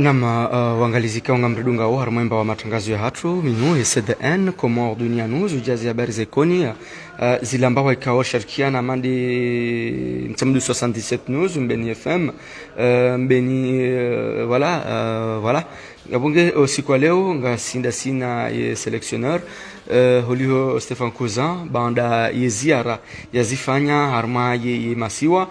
Nama uangalizika ungamridunga huu harumwemba wa matangazo ya hatu minu ECDN komo dunia nuzu ujazi habari zekoni zile ambao ikawa sharikiana mandi mtamdu 77 nuzu mbeni FM mbeni voilà Gabonge siku leo nga sina ye selectionneur Holio Stefan Cousin banda ye ziara yazifanya harma ye masiwa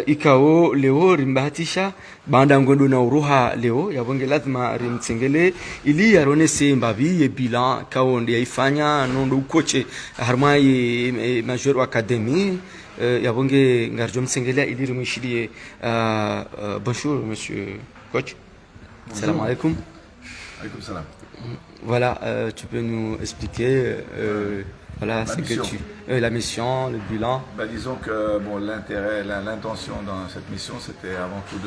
ikao leo rimbahatisha banda ngondo na uruha leo yabonge lazima rimtsengele ili yaronese mbabi ye bilan kao ndi yaifanya nondo ukoche harma ye major academy yabonge ngarjo mtsengele ili rimishiriye bonjour monsieur coach. Salam alaikum. Alaikum salam. Voilà, tu peux nous expliquer voilà, ce que tu la mission, le bilan. Disons que bon, l'intérêt, l'intention dans cette mission, c'était avant tout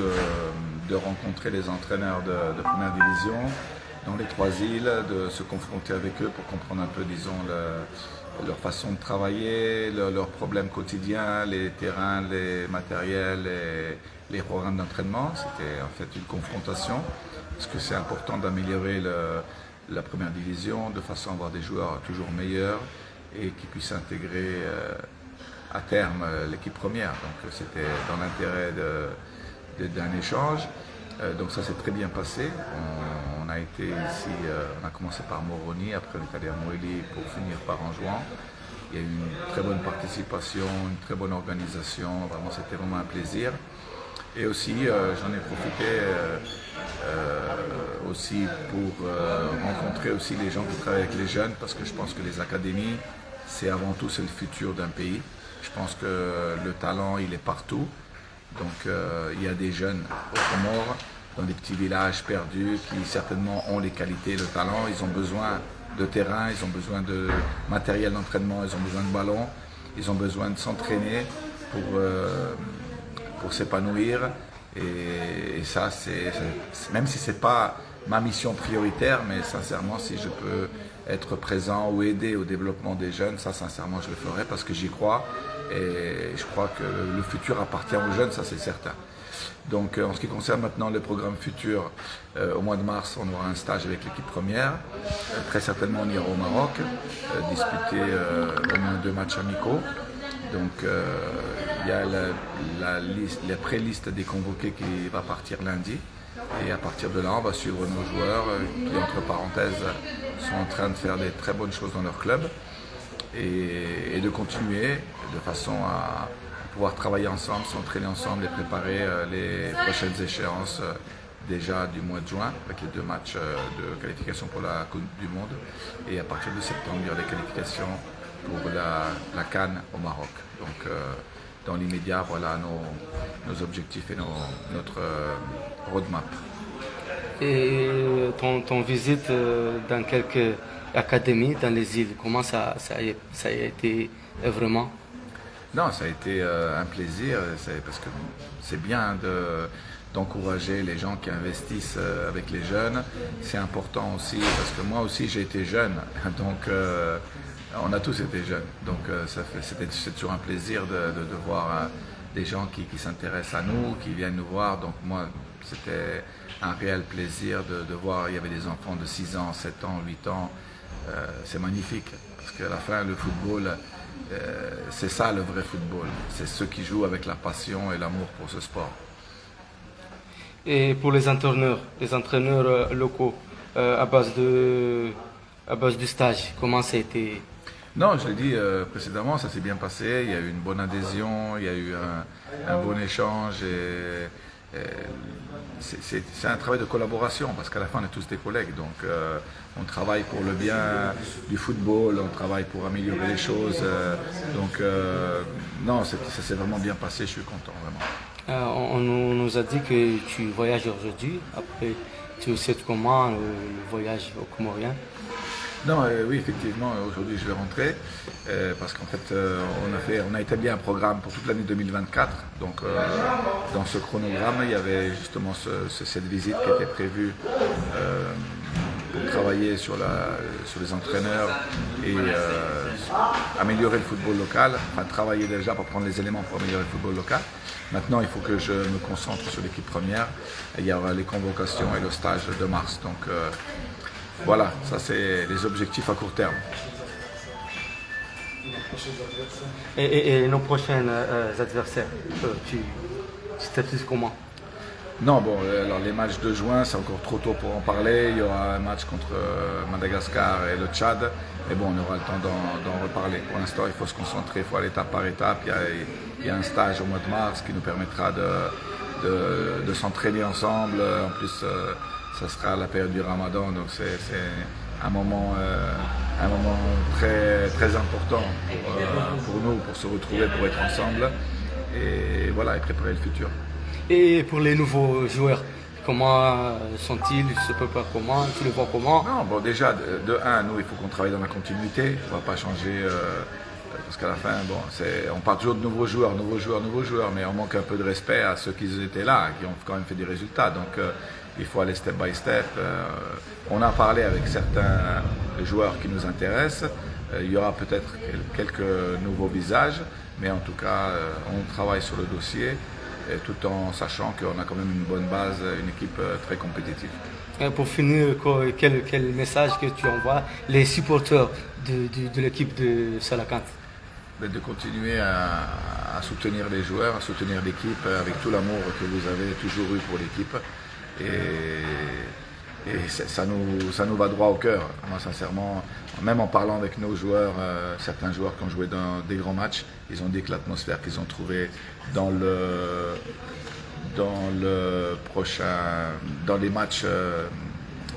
de rencontrer les entraîneurs de première division dans les 3 îles, de se confronter avec eux pour comprendre un peu, disons, leur façon de travailler, leurs problèmes quotidiens, les terrains, les matériels, les programmes d'entraînement. C'était en fait une confrontation, parce que c'est important d'améliorer la première division de façon à avoir des joueurs toujours meilleurs et qui puissent intégrer à terme l'équipe première. Donc c'était dans l'intérêt d'un échange. Donc ça s'est très bien passé. On a été ici, on a commencé par Moroni, après on est allé à Moélie pour finir par Anjouan. Il y a eu une très bonne participation, une très bonne organisation, vraiment c'était vraiment un plaisir. Et aussi j'en ai profité aussi pour rencontrer aussi les gens qui travaillent avec les jeunes, parce que je pense que les académies, c'est avant tout c'est le futur d'un pays. Je pense que le talent il est partout. Donc il y a des jeunes aux Comores, dans des petits villages perdus, qui certainement ont les qualités, le talent. Ils ont besoin de terrain, ils ont besoin de matériel d'entraînement, ils ont besoin de ballons, ils ont besoin de s'entraîner pour s'épanouir. Et ça, même si ce n'est pas ma mission prioritaire, mais sincèrement, si je peux être présent ou aider au développement des jeunes, ça sincèrement je le ferai parce que j'y crois. Et je crois que le futur appartient aux jeunes, ça c'est certain. Donc en ce qui concerne maintenant le programme futur, au mois de mars, on aura un stage avec l'équipe première. Très certainement, on ira au Maroc, disputer au moins 2 matchs amicaux. Donc il y a la pré-liste des convoqués qui va partir lundi. Et à partir de là, on va suivre nos joueurs qui, entre parenthèses, sont en train de faire des très bonnes choses dans leur club. Et de continuer de façon à pouvoir travailler ensemble, s'entraîner ensemble et préparer les prochaines échéances déjà du mois de juin avec les 2 matchs de qualification pour la Coupe du Monde, et à partir de septembre il y aura des qualifications pour la CAN au Maroc. Donc dans l'immédiat, voilà nos objectifs et notre roadmap. Et ton visite dans quelques académies dans les îles, comment ça a été vraiment? Non, ça a été un plaisir, parce que c'est bien d'encourager les gens qui investissent avec les jeunes. C'est important aussi, parce que moi aussi j'ai été jeune, donc on a tous été jeunes. Donc c'est toujours un plaisir de voir des gens qui s'intéressent à nous, qui viennent nous voir. Donc moi, c'était un réel plaisir de voir, il y avait des enfants de 6 ans, 7 ans, 8 ans. C'est magnifique, parce qu'à la fin, le football, c'est ça le vrai football. C'est ceux qui jouent avec la passion et l'amour pour ce sport. Et pour les entraîneurs locaux, à base du stage, comment ça a été? Non, je l'ai dit précédemment, ça s'est bien passé. Il y a eu une bonne adhésion, il y a eu un bon échange. C'est un travail de collaboration, parce qu'à la fin on est tous des collègues, donc on travaille pour le bien du football, on travaille pour améliorer les choses, donc non, ça s'est vraiment bien passé, je suis content vraiment. On nous a dit que tu voyages aujourd'hui, après tu sais comment le voyage au Comorien? Non, oui, effectivement, aujourd'hui je vais rentrer parce qu'en fait on a établi un programme pour toute l'année 2024. Donc dans ce chronogramme, il y avait justement cette visite qui était prévue pour travailler sur les entraîneurs et améliorer le football local, enfin travailler déjà pour prendre les éléments pour améliorer le football local. Maintenant, il faut que je me concentre sur l'équipe première. Et il y aura les convocations et le stage de mars. Donc voilà, ça c'est les objectifs à court terme. Et nos prochains adversaires, tu statues comment? Non, bon, alors les matchs de juin, c'est encore trop tôt pour en parler. Il y aura un match contre Madagascar et le Tchad. Mais bon, on aura le temps d'en reparler. Pour l'instant, il faut se concentrer, il faut aller étape par étape. Il y a un stage au mois de mars qui nous permettra de s'entraîner ensemble. En plus, ça sera la période du Ramadan, donc c'est un moment très, très important pour nous, pour se retrouver, pour être ensemble. Et voilà, et préparer le futur. Et pour les nouveaux joueurs, comment sont-ils? Ils se préparent comment? Tu les vois comment? Non, bon, déjà, de un, nous, il faut qu'on travaille dans la continuité. On ne va pas changer, parce qu'à la fin, bon, on parle toujours de nouveaux joueurs, mais on manque un peu de respect à ceux qui étaient là, qui ont quand même fait des résultats. Donc, il faut aller step by step. On a parlé avec certains joueurs qui nous intéressent. Il y aura peut-être quelques nouveaux visages, mais en tout cas, on travaille sur le dossier. Tout en sachant qu'on a quand même une bonne base, une équipe très compétitive. Et pour finir, quel message que tu envoies les supporters de l'équipe de Salakant? De continuer à soutenir les joueurs, à soutenir l'équipe avec tout l'amour que vous avez toujours eu pour l'équipe. Et ça nous va droit au cœur. Moi, sincèrement, même en parlant avec nos joueurs, certains joueurs qui ont joué dans des grands matchs, ils ont dit que l'atmosphère qu'ils ont trouvée dans les matchs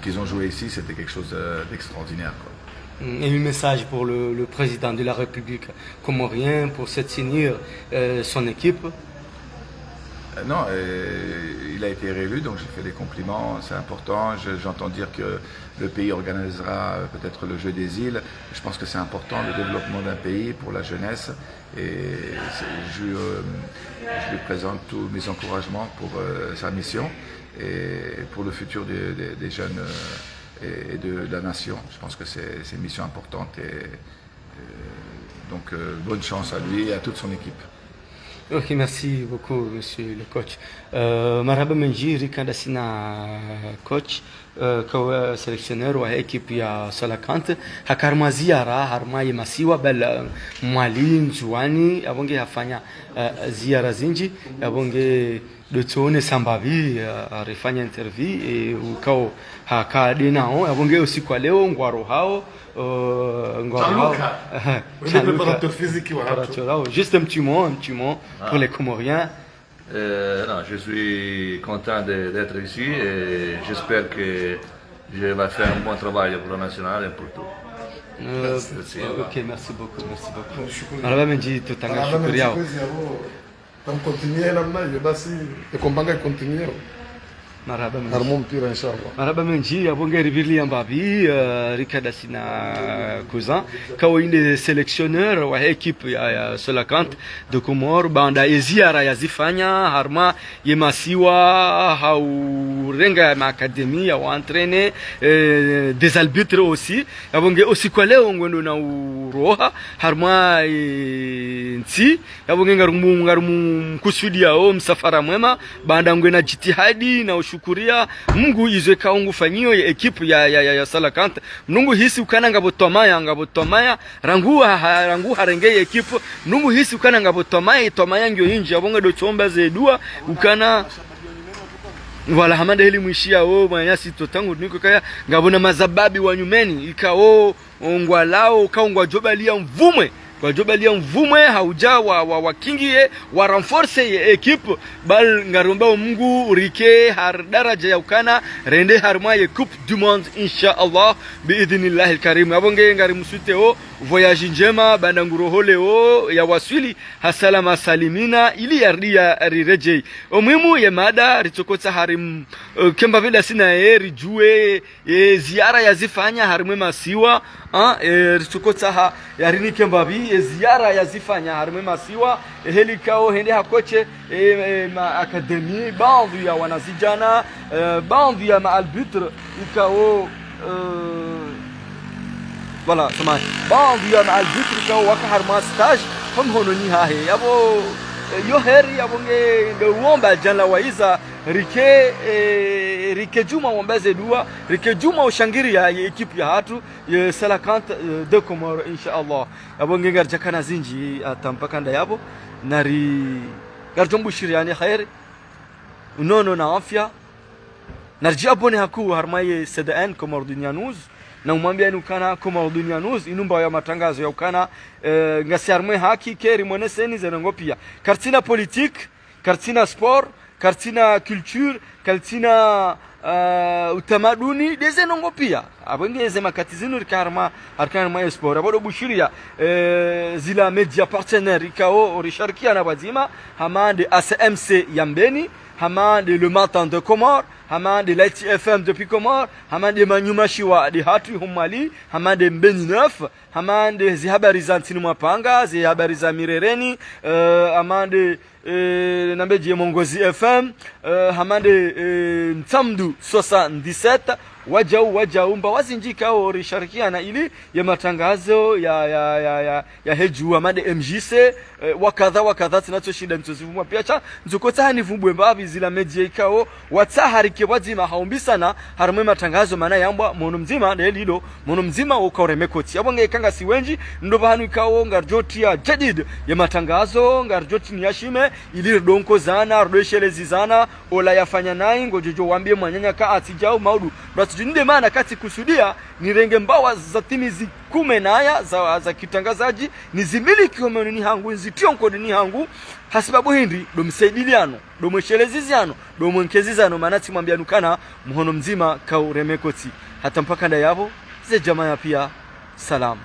qu'ils ont joué ici, c'était quelque chose d'extraordinaire. Et un message pour le président de la République comorien pour soutenir son équipe? Non, il a été réélu, donc j'ai fait des compliments, c'est important. J'entends dire que le pays organisera peut-être le jeu des îles. Je pense que c'est important, le développement d'un pays pour la jeunesse. Et je lui présente tous mes encouragements pour sa mission et pour le futur des jeunes et de la nation. Je pense que c'est une mission importante. Donc bonne chance à lui et à toute son équipe. Ok, merci beaucoup, monsieur le coach. Marhaba Menji, Rikanda Sina coach, kawa sélectionneur wa équipe ya Salakant. Hakarma ziara, harma masiwa bel mwalimu Juani, abonge hafanya ziara zinji, abonge dotone sambavi arifanya interview ukao hakadi nao, abonge usiku wa leo ngwaro hao. Préparateur physique. Juste un petit mot pour les Comoriens. Non, je suis content d'être ici et j'espère que je vais faire un bon travail pour le national et pour tout. Merci. Ok, merci beaucoup. Alors, Menji, tout à l'heure, on continue, le combat continue. Marhaba Menji, abonge rivili ambabi Rikada Sina cousin kawainde sélectionneur wa équipe ya Salakant de Comores banda eziara yazifanya harma yemasiwa haurenga ma académie ya entraîner des arbitres aussi abonge aussi kwa leo ngondo na uroha harma nti abonge ngarumu kusudi yao msafara mwema banda ngwe na jitihadi na shukuria Mungu izwe kaungu fanyiyo ya ekipu ya Salakant mnungu hisi ukana ngabotomaya rangu harenge ekipu mnungu hisi ukana ngabotomaya ngyo inji abonga do chomba zedua ukana wala hamanda heli mwishia manyasi totangu niko kaya ngabona mazababi wa nyumeni ikao ngwalao kaungwa jobalia mvumwe kwa jobalia mvumwe hauja wa kingie wa renforce equipe bal ngaromba Mungu rike har daraja ya ukana rende harma ye coupe du monde inshallah biidhnillah alkarim abonge ngari musuteo voyage njema bandanguro leo ya waswili hasalama salimina ili yardia rireje omuhimu ye mada ritokota harim kemba vile sina eri jue ziara yazifanya harimwe masiwa ritokota ha yarini kemba bi ziara yazifanya harimwe masiwa helikao hende hakoche ma akademi baadhi ya wanazijana baadhi ya maalbitre ikao voilà sama بعض يوم على الذكر كا وكهر ما ستاج هم هوني هاي يابو yo heri yabonge ngeuomba jana waiza rike juma wambaze dua rike juma ushangiri ya ekipu ya hatu ya salakant de Komoro inshallah yabonge ngarja kana zinji atampaka nda yabo nari garjombu shiriani khair unono na afya narji abone haku harmaye CDN Komoro Dunia News na umwambia kana Komoro Dunia News inumba ya matangazo ya ukana ngasiarmwe haki keri mwene seni zenongo pia kartina politique kartina sport kartina culture kartina utamaduni dezenongo pia abongeze makatizinu rikarma arkanma sport abodo bushiria zila media partenaire ikao risharkia na bazima hamande ACMC Yambeni hamande le matin de Comores hamande Light FM depuis Comores hamande manyumashiwa de hatu humali hamande mbeni 9 hamande zihabari za ntini mwapanga zihabari za mirereni hamande nambeje mongozi FM hamande ntamdu 77 wajau mba wazinjika au risharikiana ili ya matangazo ya heju amade MJC wakadha tunachoshinda ntozivumwa piacha nzokota hani vumbwe mbavi zila media ikao watsaharike wazima haumbi sana harumwe matangazo mana yambwa mono mzima na elido mono mzima ukauremekoti yabonge kanga siwenji ndo bahanu ikao ngarjoti ya jadid ya matangazo ngarjoti niyashime ili donko zana rodeshelezi zana ola yafanya nai ngojojo wambie mwanyanya ka atijao maudu junde maana kati kusudia ni renge mbawa za timizi kume naya za kitangazaji nizimiliki homenini hangu nzitionko dini hangu hasibabu hindi domsaidiliano domwesheleziziano domwenkezizano manati mwambianukana muhono mzima kauremekoti hata mpaka nda yabo ze jamaa pia salam.